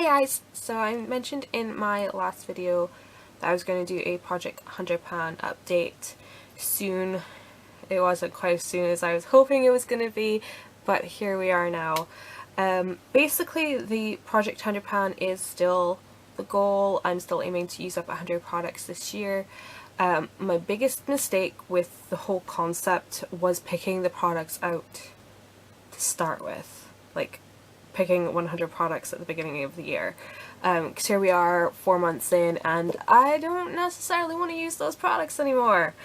guys, so I mentioned in my last video that I was going to do a Project 100 pan update soon. It wasn't quite as soon as I was hoping it was going to be, but here we are now. Basically the Project 100 pan is still the goal. I'm still aiming to use up 100 products this year. My biggest mistake with the whole concept was picking the products out to start with. Like, picking 100 products at the beginning of the year. Because here we are 4 months in and I don't necessarily want to use those products anymore.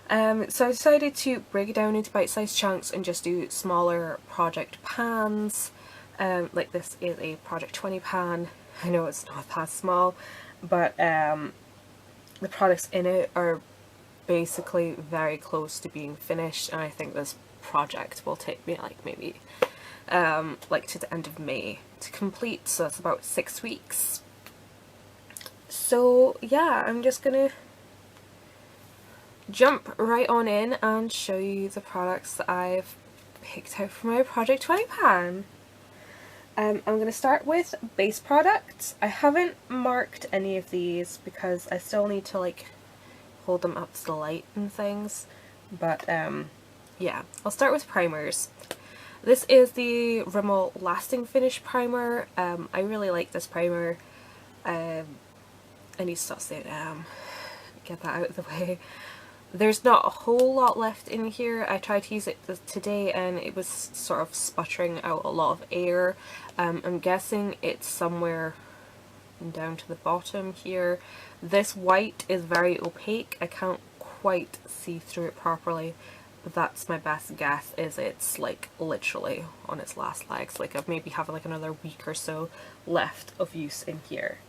So I decided to break it down into bite-sized chunks and just do smaller project pans. Like this is a Project 20 pan. I know it's not that small, but the products in it are basically very close to being finished, and I think this project will take me like maybe like to the end of May to complete, so that's about 6 weeks. So yeah, I'm just gonna jump right on in and show you the products that I've picked out for my Project 20 pan. I'm going to start with base products. I haven't marked any of these because I still need to like hold them up to the light and things, but yeah, I'll start with primers. This is the Rimmel Lasting Finish Primer. I really like this primer. I need to stop saying get that out of the way. There's not a whole lot left in here. I tried to use it today and it was sort of sputtering out a lot of air. I'm guessing it's somewhere down to the bottom here. This white is very opaque. I can't quite see through it properly. That's my best guess, is it's like literally on its last legs. Like I maybe have like another week or so left of use in here.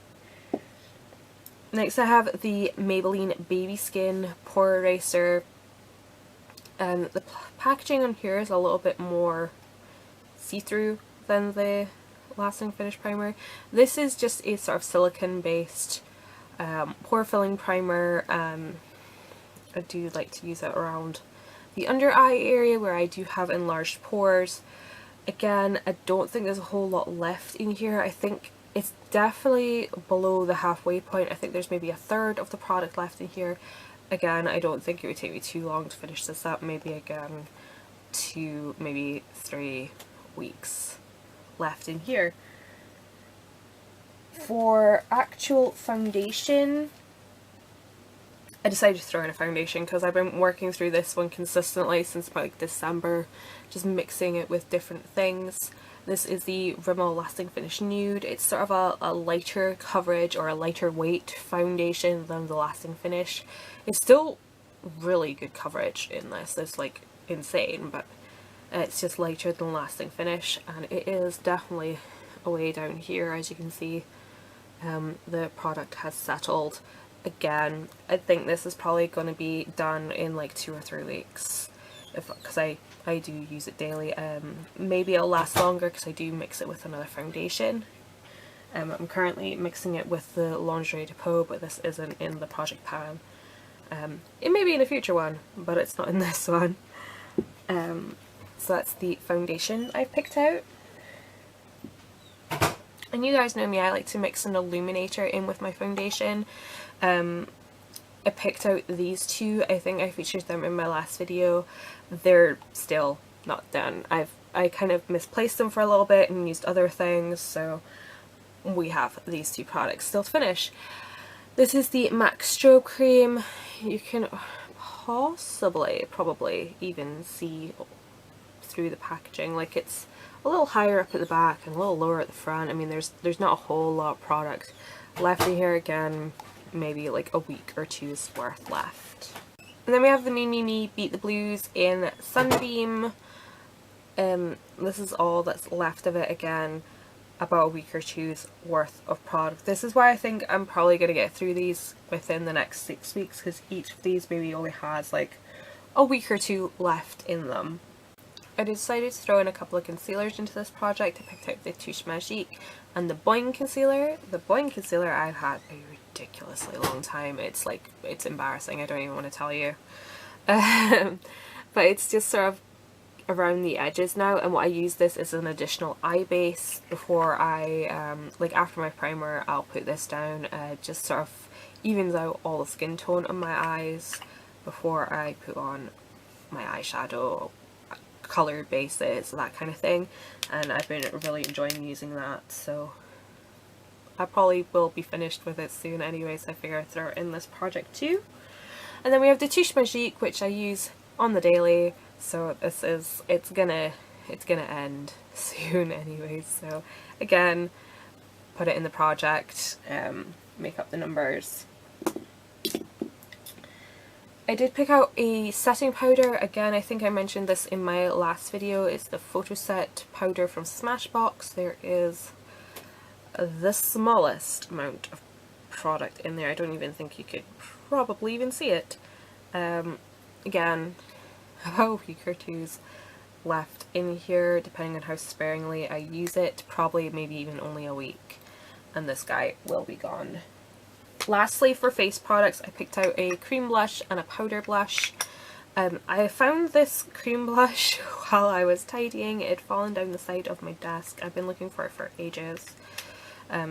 Next I have the Maybelline Baby Skin Pore Eraser. The packaging on here is a little bit more see-through than the Lasting Finish Primer. This is just a sort of silicone based pore filling primer. I do like to use it around the under eye area where I do have enlarged pores. Again, I don't think there's a whole lot left in here. I think it's definitely below the halfway point. I think there's maybe a third of the product left in here. Again, I don't think it would take me too long to finish this up. Maybe again 2, maybe 3 weeks left in here. For actual foundation, I decided to throw in a foundation because I've been working through this one consistently since like December, just mixing it with different things. This is the Rimmel Lasting Finish Nude. It's sort of a lighter coverage or a lighter weight foundation than the Lasting Finish. It's still really good coverage in this. It's like insane, but it's just lighter than Lasting Finish, and it is definitely way down here. As you can see, the product has settled. Again, I think this is probably going to be done in like 2 or 3 weeks, because I do use it daily. Maybe it'll last longer because I do mix it with another foundation. I'm currently mixing it with the Lingerie Depot, but this isn't in the project pan. It may be in a future one, but it's not in this one. So that's the foundation I've picked out. And you guys know me, I like to mix an illuminator in with my foundation. I picked out these two. I think I featured them in my last video. They're still not done. I kind of misplaced them for a little bit and used other things, so we have these two products still to finish. This is the MAC Strobe Cream. You can probably even see through the packaging. Like, it's a little higher up at the back and a little lower at the front. I mean, there's not a whole lot of product left in here. Again, maybe like a week or two's worth left. And then we have the Mememe Beat the Blues in Sunbeam. This is all that's left of it. Again, about a week or two's worth of product. This is why I think I'm probably going to get through these within the next 6 weeks, because each of these maybe only has like a week or two left in them. I decided to throw in a couple of concealers into this project. I picked out the Touche Magique and the Boing concealer. The Boing concealer I've had a ridiculously long time. It's like, it's embarrassing, I don't even want to tell you. But it's just sort of around the edges now, and what I use this as an additional eye base before I, like after my primer, I'll put this down. Just sort of evens out all the skin tone on my eyes before I put on my eyeshadow, coloured bases, that kind of thing, and I've been really enjoying using that, so I probably will be finished with it soon anyway, so I figure I'd throw it in this project too. And then we have the Touche Magique, which I use on the daily, so this is, it's gonna end soon anyway, so again, put it in the project, make up the numbers. I did pick out a setting powder. Again, I think I mentioned this in my last video. It's the Photoset powder from Smashbox. There is the smallest amount of product in there. I don't even think you could probably even see it. Again, about a week or two's left in here, depending on how sparingly I use it. Probably maybe even only a week, and this guy will be gone. Lastly, for face products, I picked out a cream blush and a powder blush. I found this cream blush while I was tidying. It had fallen down the side of my desk. I've been looking for it for ages.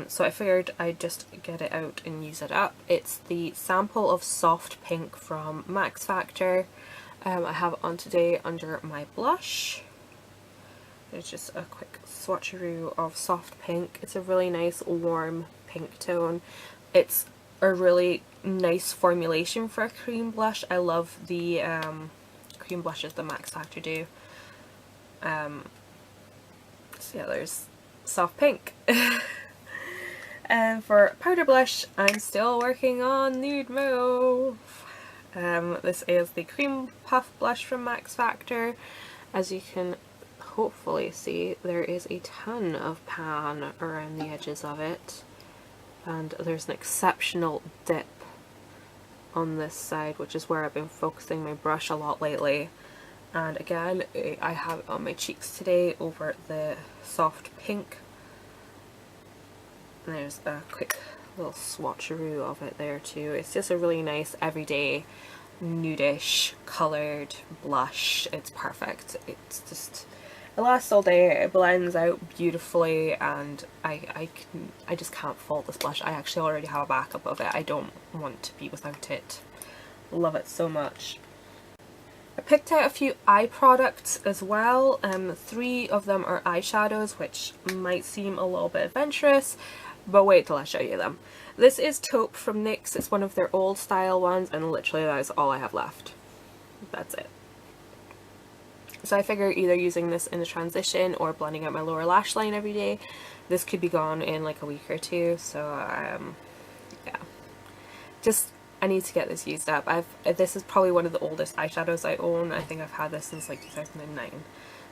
So I figured I'd just get it out and use it up. It's the sample of Soft Pink from Max Factor. I have it on today under my blush. It's just a quick swatcheroo of Soft Pink. It's a really nice warm pink tone. It's a really nice formulation for a cream blush. I love the cream blushes the Max Factor do. So yeah, there's Soft Pink. And for powder blush, I'm still working on Nude Mauve. This is the Cream Puff blush from Max Factor. As you can hopefully see, there is a ton of pan around the edges of it. And there's an exceptional dip on this side, which is where I've been focusing my brush a lot lately. And again, I have it on my cheeks today over the Soft Pink. And there's a quick little swatcheroo of it there too. It's just a really nice everyday nudish coloured blush. It's perfect. It's just, it lasts all day, it blends out beautifully, and I just can't fault this blush. I actually already have a backup of it. I don't want to be without it. Love it so much. I picked out a few eye products as well. 3 of them are eyeshadows, which might seem a little bit adventurous, but wait till I show you them. This is Taupe from NYX. It's one of their old style ones, and literally that is all I have left. That's it. So I figure either using this in the transition or blending out my lower lash line every day. This could be gone in like a week or two, so yeah. Just, I need to get this used up. This is probably one of the oldest eyeshadows I own. I think I've had this since like 2009.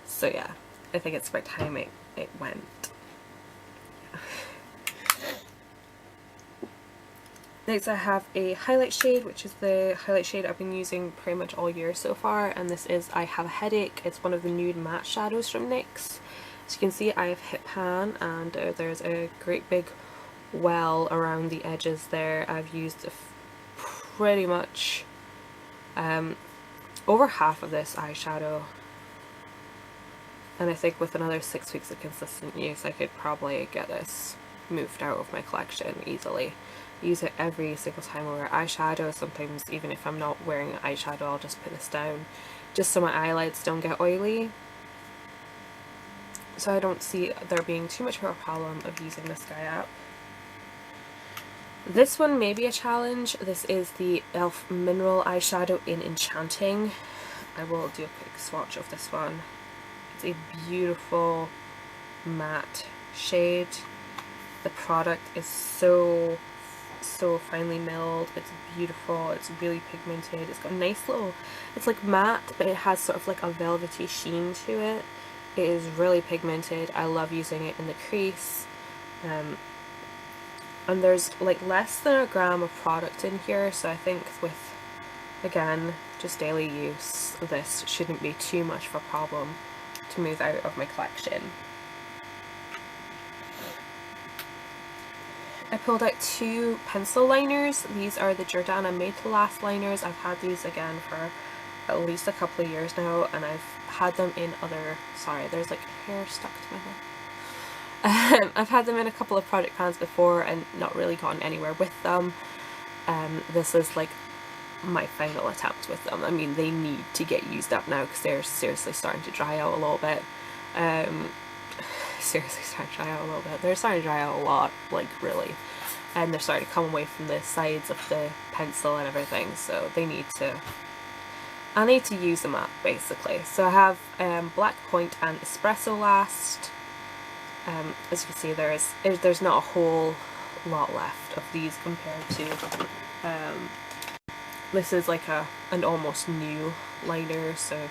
So yeah, I think it's about time it went. Yeah. Next I have a highlight shade, which is the highlight shade I've been using pretty much all year so far, and this is I Have a Headache. It's one of the Nude matte shadows from NYX. As you can see, I have hit pan, and there's a great big well around the edges there. I've used pretty much over half of this eyeshadow, and I think with another 6 weeks of consistent use I could probably get this moved out of my collection easily. Use it every single time I wear eyeshadow. Sometimes even if I'm not wearing eyeshadow, I'll just put this down just so my eyelids don't get oily. So I don't see there being too much of a problem of using this guy up. This one may be a challenge. This is the e.l.f. Mineral eyeshadow in Enchanting. I will do a quick swatch of this one. It's a beautiful matte shade. The product is so finely milled. It's beautiful. It's really pigmented. It's got a nice little, it's like matte, but it has sort of like a velvety sheen to it. It is really pigmented. I love using it in the crease. And there's like less than a gram of product in here, so I think with, again, just daily use, this shouldn't be too much of a problem to move out of my collection. I pulled out 2 pencil liners. These are the Jordana Made to Last liners. I've had these again for at least a couple of years now, and I've had them in other, sorry, there's like hair stuck to my hair. I've had them in a couple of project pans before and not really gotten anywhere with them. This is like my final attempt with them. I mean, they need to get used up now because they're seriously starting to dry out a little bit. Seriously starting to dry out a little bit. They're starting to dry out a lot, like really. And they're starting to come away from the sides of the pencil and everything, so they need to, I need to use them up basically. So I have Black Point and Espresso last. As you can see, there's not a whole lot left of these compared to this is like an almost new liner, so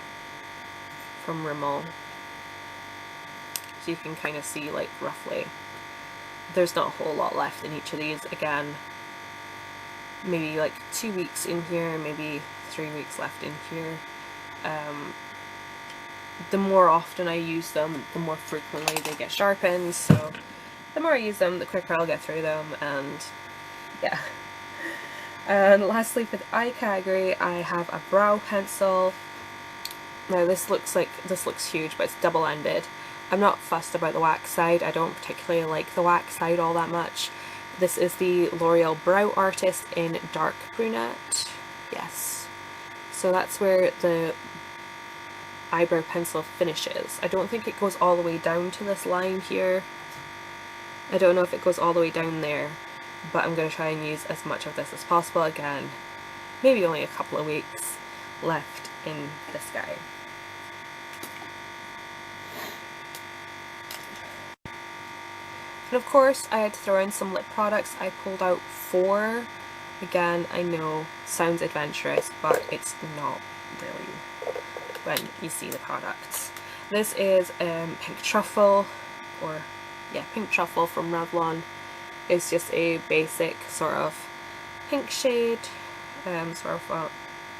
from Rimmel. So you can kind of see like roughly there's not a whole lot left in each of these. Again, maybe like 2 weeks in here, maybe 3 weeks left in here. The more often I use them, the more frequently they get sharpened, so the more I use them, the quicker I'll get through them, and yeah. And lastly, for the eye category, I have a brow pencil. Now this looks huge, but it's double-ended. I'm not fussed about the wax side. I don't particularly like the wax side all that much. This is the L'Oreal Brow Artist in Dark Brunette. Yes. So that's where the eyebrow pencil finishes. I don't think it goes all the way down to this line here. I don't know if it goes all the way down there, but I'm going to try and use as much of this as possible. Again, maybe only a couple of weeks left in this guy. And of course, I had to throw in some lip products. I pulled out 4. Again, I know, sounds adventurous, but it's not really when you see the products. This is Pink Truffle, or yeah, Pink Truffle from Revlon. It's just a basic sort of pink shade, sort of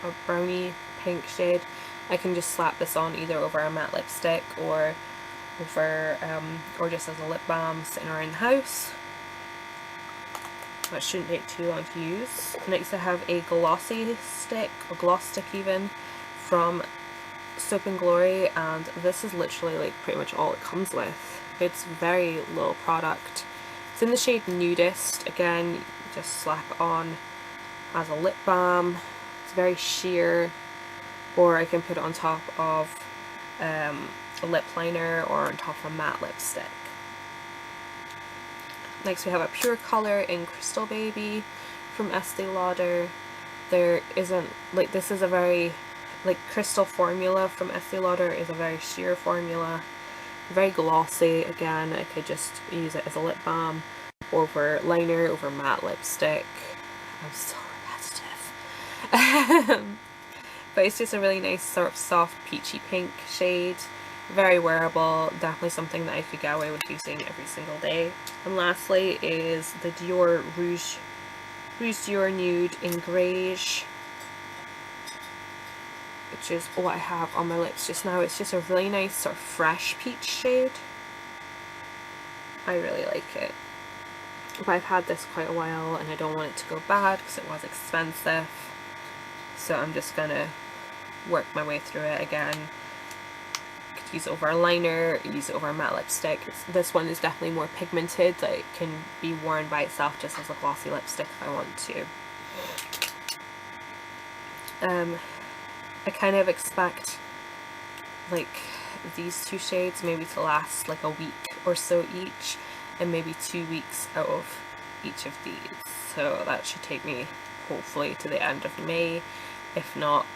a brownie pink shade. I can just slap this on either over a matte lipstick or over, or just as a lip balm sitting around the house. That shouldn't take too long to use. Next I have a glossy stick, or gloss stick even, from Soap and Glory, and this is literally like pretty much all it comes with. It's very little product. It's in the shade Nudist. Again, just slap it on as a lip balm. It's very sheer, or I can put it on top of a lip liner or on top of a matte lipstick. Next we have a Pure Color in Crystal Baby from Estee Lauder. There isn't, like, this is a very, like, Crystal formula from Estee Lauder is a very sheer formula. Very glossy. Again, I could just use it as a lip balm, over liner, over matte lipstick. I'm so repetitive. But it's just a really nice sort of soft peachy pink shade. Very wearable, definitely something that I could get away with using every single day. And lastly is the Dior Rouge Dior Nude in Griege, which is what I have on my lips just now. It's just a really nice sort of fresh peach shade. I really like it. But I've had this quite a while and I don't want it to go bad because it was expensive. So I'm just gonna work my way through it again. Use it over a liner, use it over a matte lipstick. This one is definitely more pigmented, that it can be worn by itself just as a glossy lipstick if I want to. I kind of expect like these 2 shades maybe to last like a week or so each, and maybe 2 weeks out of each of these. So that should take me hopefully to the end of May. If not,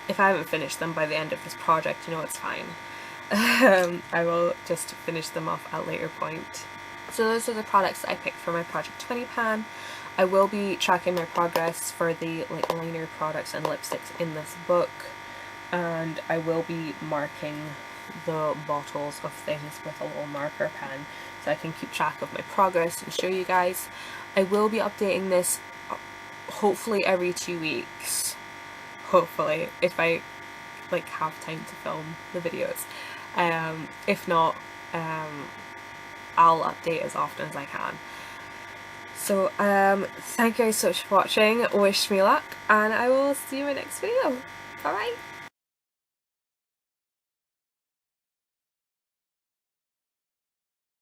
if I haven't finished them by the end of this project, you know, it's fine. I will just finish them off at a later point. So those are the products that I picked for my Project 20 pan. I will be tracking my progress for the like liner products and lipsticks in this book, and I will be marking the bottles of things with a little marker pen so I can keep track of my progress and show you guys. I will be updating this hopefully every 2 weeks. Hopefully, if I like have time to film the videos. If not, I'll update as often as I can. So thank you guys so much for watching, wish me luck, and I will see you in my next video. Bye bye!